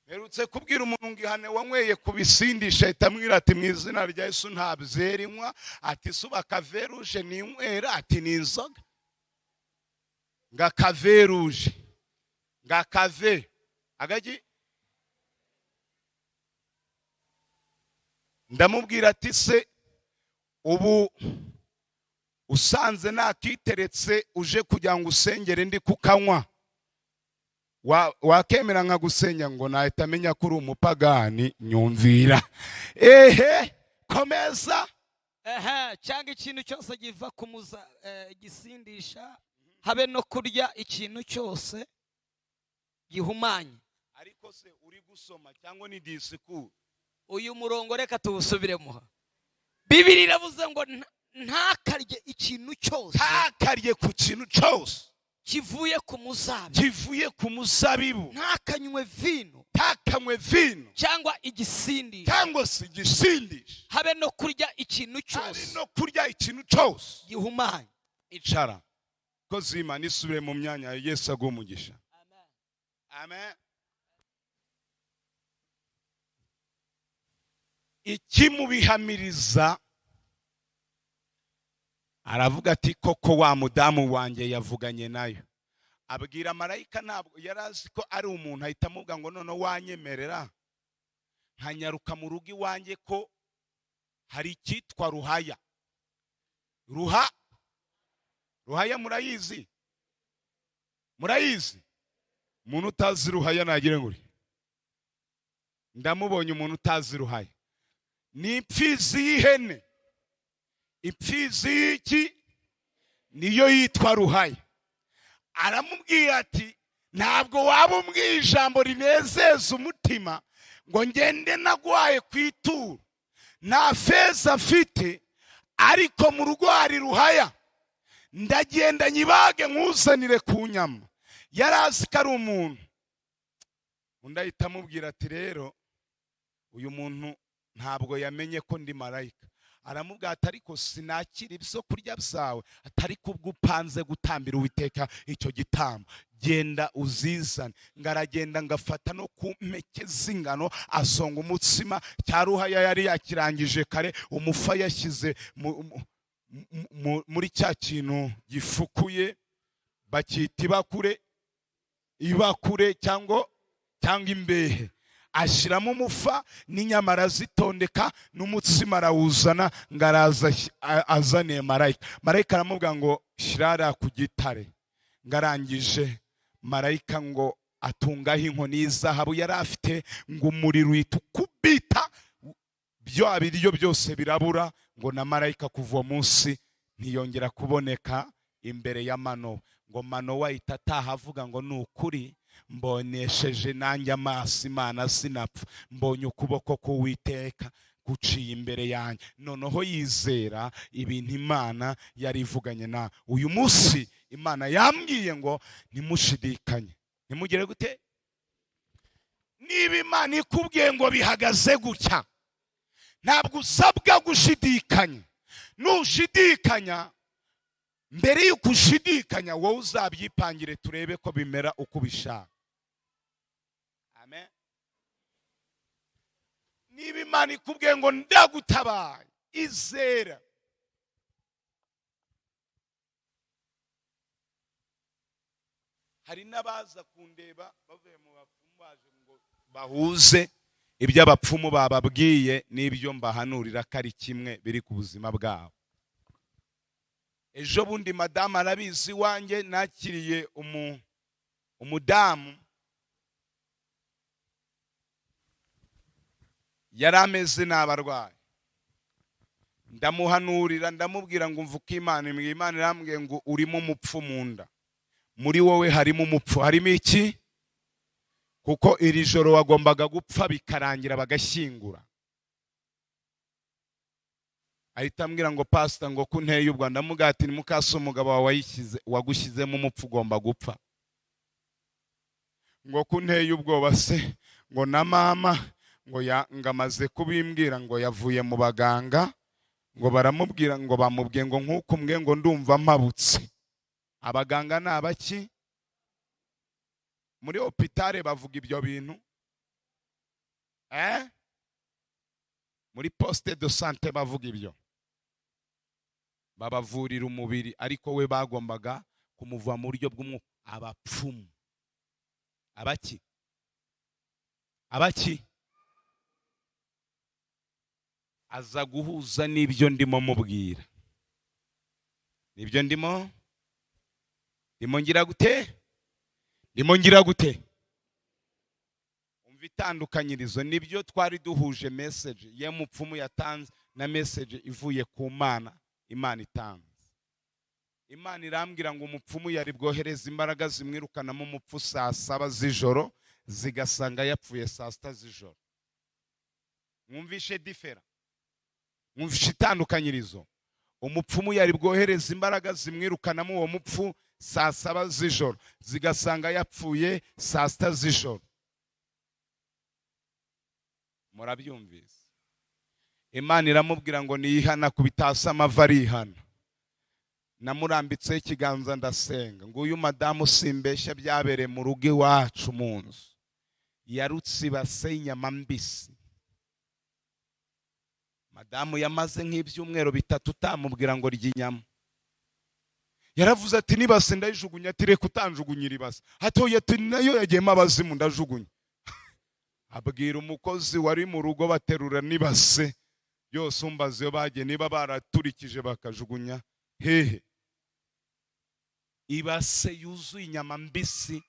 S1: Herutse kubwira umuntu ngo ihane wanyweye kubisindisha itamwira ati mu izina rya Yesu ntabyerinywa, ati suba kaveruje ninywera, ati ni inzoga. Ngakaveruje ngakave agaji ndamubwira ati se ubu usanze nakiteretse uje kugira ngo usengere ndi kukanywa wakemera nka gusenya? Ngo nahita amenya ko uri umupagani. Nyumvira komeza.
S3: cyangwa ikintu cyose giva ku gisindisha, habe no kurya ikintu cyose gihumanye.
S1: Ariko se uri gusoma cyangwa ni disikuru?
S3: Uyu murongo reka tuwusubiremo. Bibiri iravuze ngo ntakarye ikintu cyose,
S1: ntakarye ku kintu cyose
S3: kivuye ku
S1: muzabibu,
S3: ntakanywe vino
S1: cyangwa
S3: igisindisha,
S1: cyangwa se igisindisha,
S3: habe no kurya ikintu cyose gihumanye.
S1: Icara ko zima nisubire mu myanya ya Yesu agumugisha. Amen. Ikimubihamiriza aravuga ati koko wa mudamu wanjye yavuganye nayo. Abwira marayika ntabwo yarazi ko ari umuntu, ahita amubwira ngo none wanyemerera nkanyaruka mu rugo iwanjye ko hari icyitwa ruhaya. Ruhaya murayizi? Umuntu utazi ruhaya nagire ngo ndamubonye umuntu utazi ruhaya. Ni impfizi y'ihene. Impfizi y'iki niyo yitwa ruhaya. Aramubwira ati ntabwo waba umbwiye ijambo rinezeza umutima ngo ngende nagwaye ku ituro, nta feza afite, ariko mu rugo hari ruhaya, ndagenda nyibage nkuzanire ku nyama. Yarazi ko ari umuntu. Undi ahita amubwira ati rero uyu muntu ntabwo yamenye ko ndi marayika. Aramubwira ati ariko sinakira ibyo kurya byawe, atari kubwo upanze gutambira Uwiteka icyo gitambo, genda uzizane. Ngaragenda ngafata no ku mpeke z'ingano, asonga umutsima. Cya ruhaya yari yakirangije kare, umufa yashyize muri cya kintu gifukuye bakita ibakure cyangwa imbehe. Ashyiramo umufa n'inyama arazitondeka n'umutsima arawuzana, ngaraza azaniye marayika. Marayika aramubwira ngo shyirara ku gitare. Ngarangije marayika ngo atungaho inkoni y'izahabu yari afite, ngo umuriro uhita ukubita, byo biryo byose birabura. Ngo na marayika kuva munsi ntiyongera kuboneka imbere ya Manowa. Ngo Manowa ahita ataha avuga ngo ni ukuri mbonesheje nanjye amaso Imana sinapfa, mbonye ukuboko k'Uwiteka guciye imbere yanjye. Noneho yizera ibintu Imana yari ivuganye na uyu munsi. Imana yambwiye ngo ntimushidikanye. Nimugire gute? Niba Imana ikubwiye ngo bihagaze gutya, ntabwo usabwa gushidikanya. Nushidikanya, mbere y'uko ushidikanya wowe uzabyipangire turebe ko bimera uko ubishaka. Amen. Niba Imana ikubwiye ngo ndagutabaye, izera. Hari n'abaza kundeba bavuye mu bapfumu baje ngo bahuze ibyo abapfumu bababwiye n'ibyo mbahanurira ko ari kimwe biri ku buzima bwabo. Ejo bundi madamu arabizi wanjye nakiriye umudamu yari ameze n'abarwayi. ndamuhanurira ndamubwira ngo mvuke Imana imbwira, Imana irambwiye ngo urimo umupfu mu nda, muri wowe harimo umupfu. Harimo iki? Kuko iri joro wagombaga gupfa bikarangira bagashyingura. Ahita ambwira ngo pastor ngo kunteye ubwo, ndamubwira ati mukase umugabo wawe wagushyizemo umupfu ugomba gupfa. Ngo kunteye ubwoba se, ngo na mama ngo ngamaze kubimbwira ngo yavuye mu baganga, ngo baramubwira ngo bamubwiye ngo nkuko mbwe ngo ndumva mpabutse. Abaganga ni abaki? Muri hopitale bavuga ibyo bintu muri poste de santé bavuga ibyo, babavurira umubiri, ariko we bagombaga kumuva mu buryo bw'umwuka. Abapfumu abaki? Abaki? Aza guhuza n'ibyo ndimo mubwira. Nibyo ndimo ngira gute? Ndimo ngira gute? Umva itandukanyirizo. Nibyo twari duhuje message ye mupfumu yatanze na message ivuye ku Mana. Imana itanze. Imana irambwira ngo umupfumu yari bwohereza imbaraga zimwirukanamo umupfu saa 7 z'ijoro zigasanga yapfuye saa 6 z'ijoro. Mwumvishe differa? Mwumvishe itandukanyirizo? Umupfumu yari bwohereza imbaraga zimwirukanamo uwo mupfu saa 7 z'ijoro zigasanga yapfuye saa 6 z'ijoro. Murabyumvise? Imana iramubwira ngo niyihana kubitasa amava arihana. Namurambitse ikiganza ndasenga ngo uyu madamu simbeshya byabereye mu rugo iwacu mu nzu, yarutse ibase inyama mbisi. Madamu yamaze nk'ibyumweru 3 utamubwira ngo ry'inyama. Yaravuze ati nibase ndayijugunya, ati reka utanjugunyira ibase. Hatoye ati nayo yagiyemo abazimu ndajugunya. Abwira umukozi wari mu rugo baterura nibase byose, umbaze yo bagiye niba baraturikije bakajugunya hehe. Ibase yuzuye inyama mbisi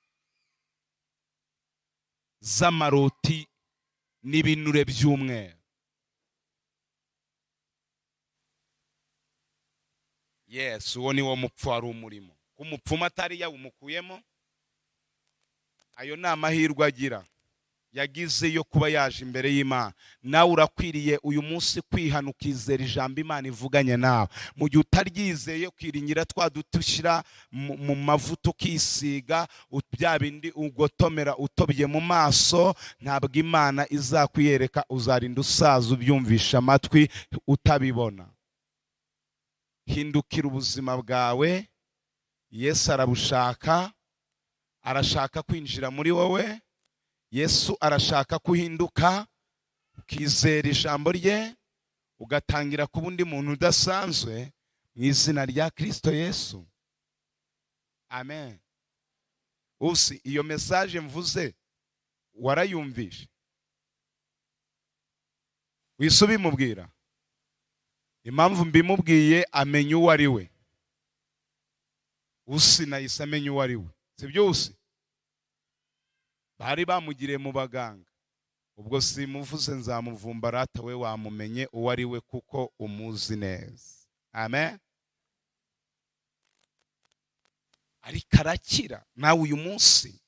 S1: z'amaroti n'ibinure by'umweru. Yes, uwo ni wo mupfu wari umurimo. Kumupfuma atari yawumukuyemo, ayo ni amahirwe agira yagize yo kuba yaje imbere y'Imana. Nawe urakwiriye uyu munsi kwihana ukizera ijambo Imana ivuganye nawe. Mu gihe utaryizeye ukiringira twadutushyira mu mavuta ukisiga bya bindi ugotomera utobye mu maso, ntabwo Imana izakwiyereka, uzarinda usaza ubyumvisha amatwi utabibona. Hindukira ubuzima bwawe, Yesu arabushaka, arashaka kwinjira muri wowe. Yesu arashaka kuhinduka, ukizera ijambo rye, ugatangira kuba undi muntu udasanzwe mu izina rya Kristo Yesu. Amen. Usi iyo message mvuze warayumvishe? Wisubimubwira? Impamvu mbimubwiye amenye uwo ari we. Usi nahise amenye uwo ari we, sibyo? Usi bari bamugiriye mu baganga, ubwo simuvuze nzamuvumba rata we wamumenye uwo ari we kuko umuzi neza. Amen. Ariko arakira. Nawe uyu munsi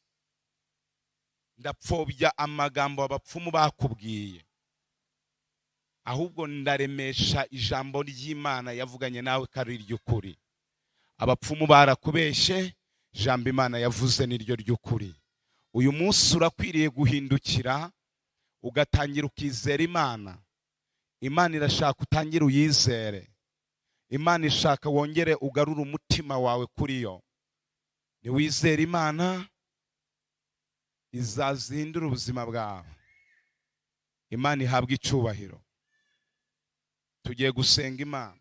S1: ndapfobya amagambo abapfumu bakubwiye, ahubwo ndaremesha ijambo ry'Imana yavuganye nawe kari ry'ukuri. Abapfumu barakubeshe, ijambo Imana yavuze niryo ry'ukuri. Uyu munsi urakwiriye guhindukira ugatangira ukizera Imana. Imana irashaka utangira uyizere. Imana ishaka wongere ugarura umutima wawe kuri yo. Ni wizera Imana izazindura ubuzima bwawe. Imana ihabwa icyubahiro. Tugiye gusenga Imana.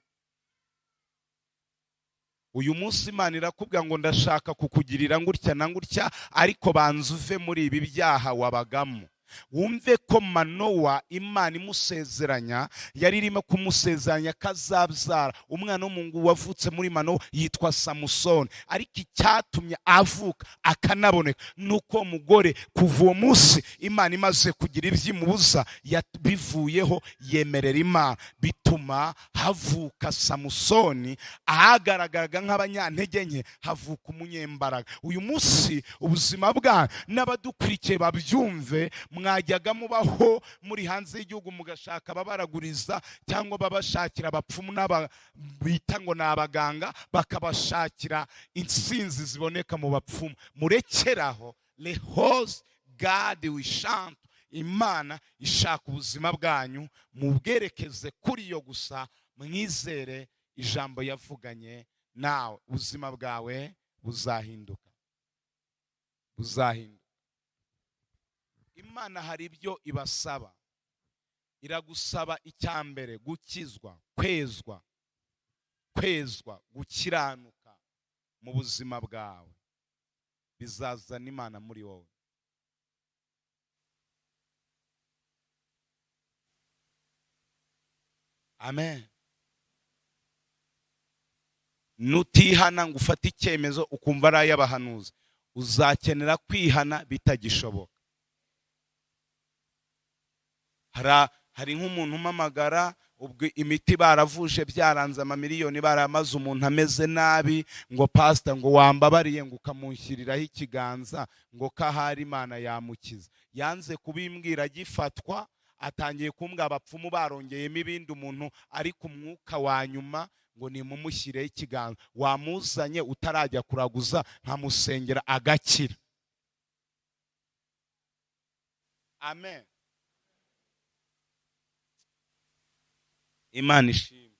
S1: Uyu munsi Imana irakubwira ngo ndashaka kukugirira ngutya na ngutya, ariko banza uve muri ibi byaha wabagamo. wumve ko Manowa Imana imusezeranya yari irimo kumusezeranya kazabyara umwana w'umuhungu wavutse muri Manowa yitwa Samusoni, ariko icyatumye avuka akanaboneka nuko mugore kuva uwo munsi Imana imaze kugira ibyimubuza bivuyeho yemerera Imana, bituma havuka Samusoni ahagaragaraga nk'abanyantege nke havuka umunyembaraga. Uyu munsi ubuzima bwa n'abadukurikiye babyumve, mwajyaga mubaho muri hanze y'igihugu mugashaka babaraguriza cyangwa babashakira abapfumu bita ngo ni abaganga bakabashakira insinzi ziboneka mu bapfumu. Murekeraho, lehose God we chant. Imana ishaka ubuzima bwanyu mubwerekeze kuri yo gusa, mwizere ijambo yavuganye nawe, ubuzima bwawe buzahinduka. Imana hari ibyo ibasaba. Iragusaba icyambere gukizwa, kwezwa, gukiranuka mu buzima bwawe, bizazana Imana muri wowe. Amen. Nutihana ngo ufate icyemezo ukumva ari ay'abahanuzi, uzakenera kwihana bitagishoboka. Hari nk'umuntu umamagara ubwo imiti baravuje byaranze amamiliyoni, baramaze umuntu ameze nabi, ngo pastor ngo wambabariye ngo ukamushyiriraho ikiganza ngo kahari Imana yamukiza. Yanze kubimbwira agifatwa, atangiye kumbwa abapfumu barongeyemo ibindi, umuntu ari ku mwuka wa nyuma ngo nimumushyireho ikiganza. Wamuzanye utarajya kuraguza nkamusengera agakira. Amen. Imana ishimwe.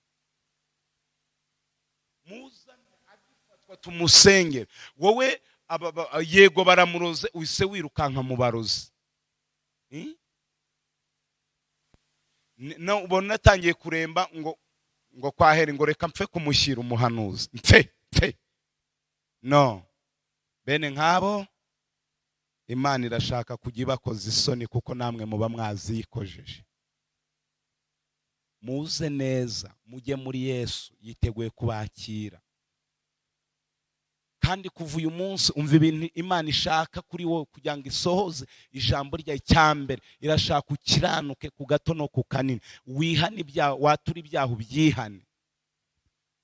S1: Muzane agifatwa tumusengere. Wowe yego baramuroze uhise wirukanka mu barozi. No ubona atangiye kuremba ngo kwahere ngo reka mpfe kumushyira umuhanuzi. Mpfe. No. Bene nkabo Imana irashaka kujya ibakoza isoni kuko namwe muba mwazikojeje. Muze neza, mujye muri Yesu, yiteguye kubakira. Kandi kuva uyu munsi umva ibintu Imana ishaka kuri wowe kugira ngo isohoze ijambo ryayo. Cyambere irashaka ukiranuke ku gato no ku kanini, wihane ibyaha, watura ibyaha ubyihane.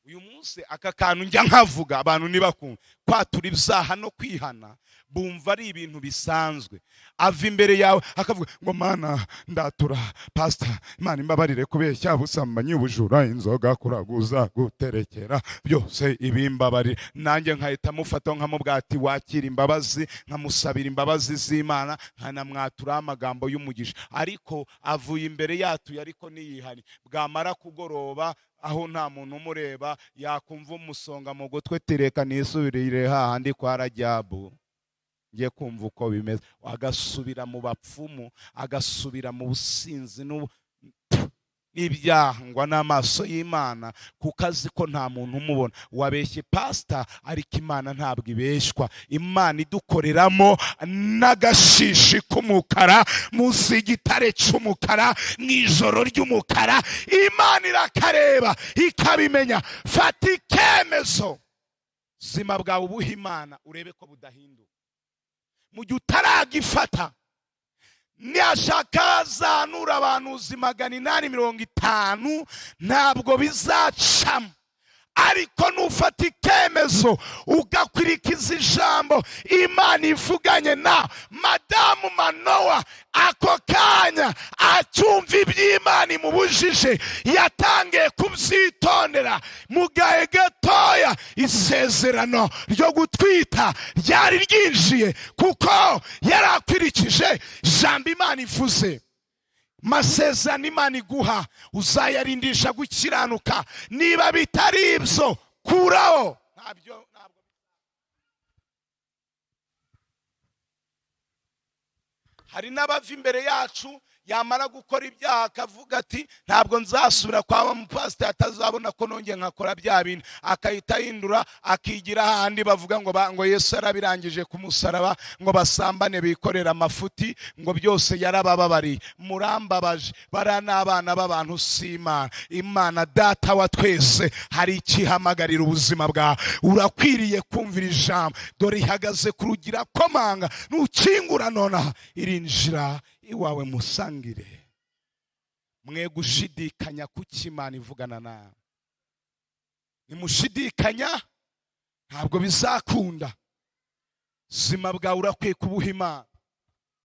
S1: Uyu munsi aka kantu njya nkavuga abantu nibakunda kwatura ibyaha no kwihana, bumva ari ibintu bisanzwe. Ava imbere yawe akavuga ngo Mana ndatura pastor, Imana imbabarire kubeshya, busambanyi, ubujura, inzoga, kuraguza, guterekera, byose ibimbabarire. Nanjye nkahita mufata nkamubwira ati wakira imbabazi, nkamusabira imbabazi z'Imana, nkanamwatura amagambo y'umugisha. Ariko avuye imbere yatuye ariko niyihani, bwamara kugoroba aho nta muntu umureba yakumva umusonga mu gutwe, tereka nisubirire hahandi kwa Rajyabu ngiye kumva uko bimeze. Agasubira mu bapfumu, agasubira mu businzi n'ibyahangwa n'amaso y'Imana, kuko azi ko nta muntu umubona. Wabeshye pastor, ariko Imana ntabwo ibeshwa. Imana idukoreramo n'agashishi k'umukara munsi y'igitare cy'umukara, mu ijoro ry'umukara. Imana irakareba ikabimenya. Fata icyemezo, ubuzima bwawe ubuha Imana, urebe ko budahinduka. Mu gihe utaragifata, niyashaka zanura abantu 850 ntabwo bizacamo. Ariko nufata icyemezo ugakwirikiza ijambo Imana ivuganye na Madamu Manowa, ako kanya acyumva iby'Imana imubujije, yatangiye kubyitondera. Mu gahe gatoya isezerano ryo gutwita ryari ryinjiye, kuko yari akwirikije ijambo Imana ivuze. Masezerano Imana iguha uzayarindisha gukiranuka. Niba bitari ibyo kuraho. Ntabwo hari n'abava imbere yacu yamara gukora ibyaha akavuga ati ntabwo nzasubira kwa mupasiteri atazabona ko nongeye nkakora bya bintu, akahita yindura akigira ahandi bavuga ngo Yesu yarabirangije ku musaraba, ngo basambane bikorera amafuti, ngo byose yarabababariye. Murambabaje, bara n'abana b'abantu si Imana. Imana data wa twese hari ikihamagarira ubuzima bwawe, urakwiriye kumvira ijambo, dore ihagaze ku rugi irakomanga, nukingura nonaha irinjira iwawe musangire. Mwe gushidikanya kuki Imana ivugana nawe, nimushidikanya ntabwo bizakunda. Ubuzima bwawe urakwiye kubuha Imana.